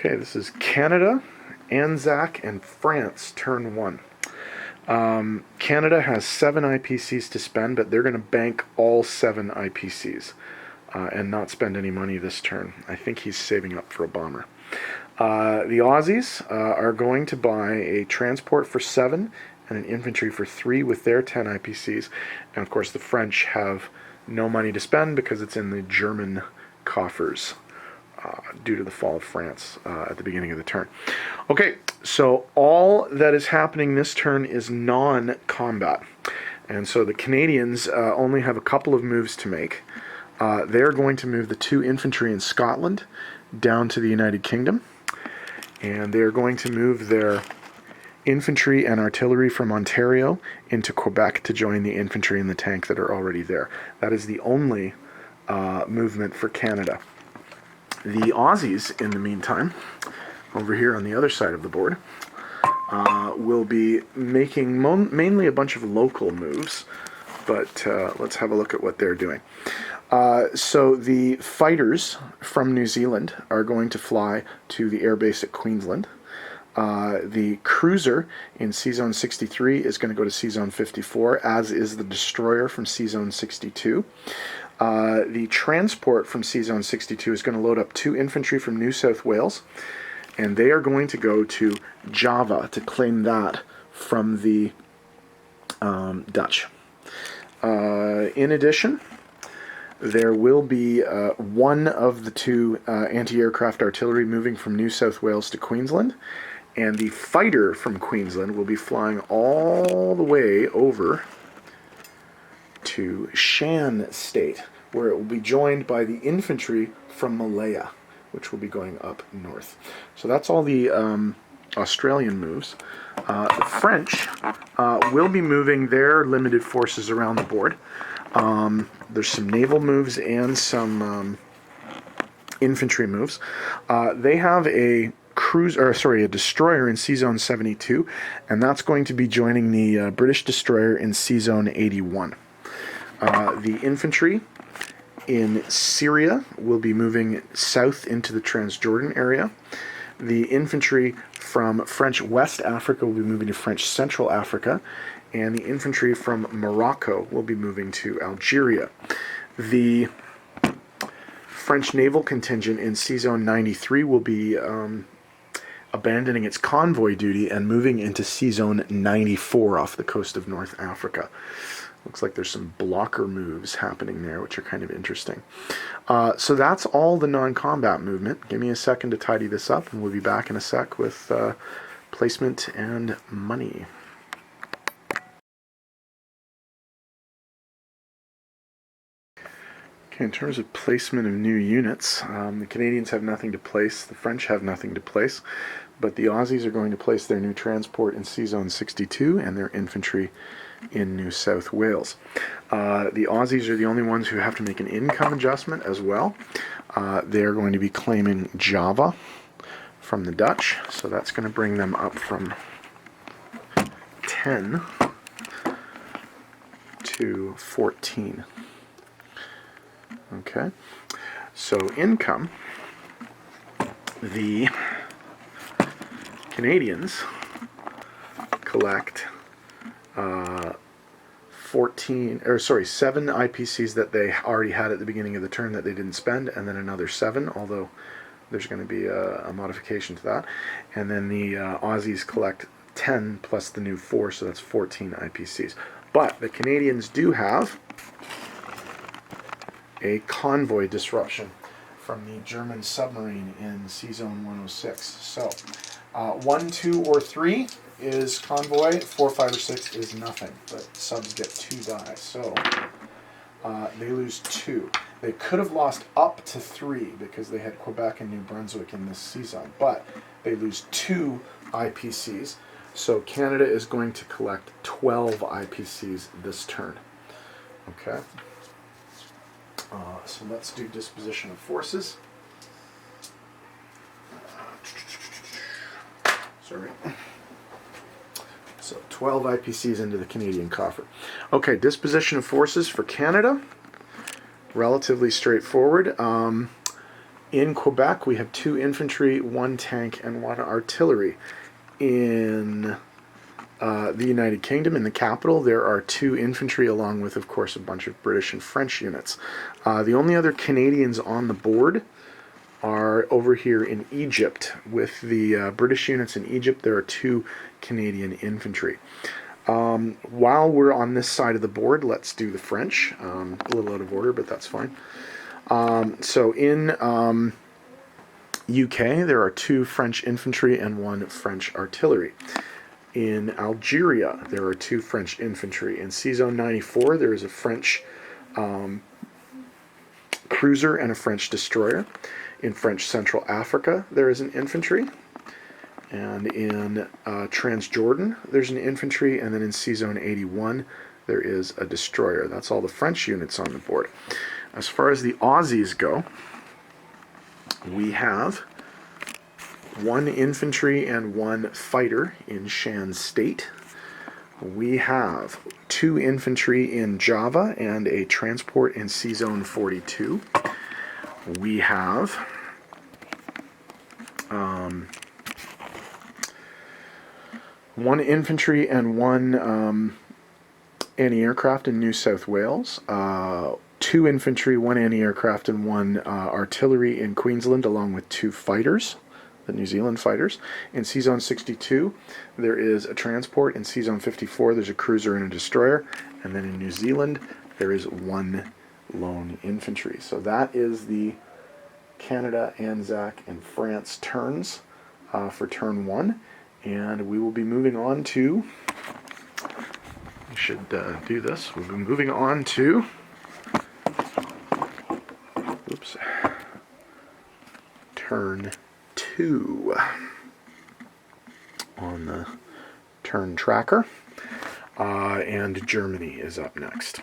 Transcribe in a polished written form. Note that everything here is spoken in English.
Okay, this is Canada, ANZAC, and France, turn 1. Canada has 7 IPCs to spend, but they're going to bank all 7 IPCs and not spend any money this turn. I think he's saving up for a bomber. The Aussies are going to buy a transport for 7 and an infantry for 3 with their 10 IPCs. And of course the French have no money to spend because it's in the German coffers due to the fall of France at the beginning of the turn. Okay, so all that is happening this turn is non-combat. And so the Canadians only have a couple of moves to make. They're going to move the 2 infantry in Scotland down to the United Kingdom. And they're going to move their infantry and artillery from Ontario into Quebec to join the infantry and the tank that are already there. That is the only movement for Canada. The Aussies, in the meantime, over here on the other side of the board, will be making mainly a bunch of local moves, but let's have a look at what they're doing. So the fighters from New Zealand are going to fly to the airbase at Queensland. The cruiser in C-Zone 63 is going to go to C-Zone 54, as is the destroyer from C-Zone 62. The transport from C-Zone 62 is going to load up 2 infantry from New South Wales, and they are going to go to Java to claim that from the Dutch. In addition, there will be 1 of the 2 anti-aircraft artillery moving from New South Wales to Queensland, and the fighter from Queensland will be flying all the way over to Shan State, where it will be joined by the infantry from Malaya, which will be going up north. So that's all the Australian moves. The French will be moving their limited forces around the board. There's some naval moves and some infantry moves. They have a a destroyer in C-Zone 72, and that's going to be joining the British destroyer in C-Zone 81. The infantry in Syria will be moving south into the Transjordan area. The infantry from French West Africa will be moving to French Central Africa, and the infantry from Morocco will be moving to Algeria. The French naval contingent in C-Zone 93 will be abandoning its convoy duty and moving into C-Zone 94 off the coast of North Africa. Looks like there's some blocker moves happening there, which are kind of interesting. So that's all the non-combat movement. Give me a second to tidy this up, and we'll be back in a sec with placement and money. Okay, in terms of placement of new units, the Canadians have nothing to place, the French have nothing to place, but the Aussies are going to place their new transport in C-Zone 62 and their infantry in New South Wales. The Aussies are the only ones who have to make an income adjustment as well. They're going to be claiming Java from the Dutch, so that's going to bring them up from 10 to 14. Okay, so income, the Canadians collect 7 IPCs that they already had at the beginning of the turn that they didn't spend, and then another 7, although there's going to be a modification to that. And then the Aussies collect 10 plus the new 4, so that's 14 IPCs. But the Canadians do have a convoy disruption from the German submarine in C-Zone 106. So 1, 2, or 3 is convoy, 4, 5, or 6 is nothing, but subs get 2 die, so they lose 2. They could have lost up to 3 because they had Quebec and New Brunswick in this C-Zone, but they lose 2 IPCs, so Canada is going to collect 12 IPCs this turn. Okay, so let's do disposition of forces. Sorry. So 12 IPCs into the Canadian coffer. Okay, disposition of forces for Canada. Relatively straightforward. In Quebec, we have 2 infantry, 1 tank, and 1 artillery. In the United Kingdom, in the capital, there are 2 infantry, along with, of course, a bunch of British and French units. The only other Canadians on the board are over here in Egypt. With the British units in Egypt, there are 2 Canadian infantry. While we're on this side of the board, let's do the French. A little out of order, but that's fine. So in UK, there are 2 French infantry and 1 French artillery. In Algeria, there are 2 French infantry. In C-Zone 94, there is a French cruiser and a French destroyer. In French Central Africa, there is an infantry. And in Transjordan, there's an infantry. And then in C-Zone 81, there is a destroyer. That's all the French units on the board. As far as the Aussies go, we have 1 infantry and 1 fighter in Shan State. We have 2 infantry in Java and a transport in C-Zone 42. We have 1 infantry and 1 anti-aircraft in New South Wales. 2 infantry, 1 anti-aircraft, and 1 artillery in Queensland, along with 2 fighters, the New Zealand fighters. In C-Zone 62, there is a transport. In C-Zone 54, there's a cruiser and a destroyer. And then in New Zealand, there is 1 lone infantry. So that is the Canada, ANZAC, and France turns for turn 1. And we will be moving on to, we should do this, we'll be moving on to, oops, turn 2 on the turn tracker, and Germany is up next.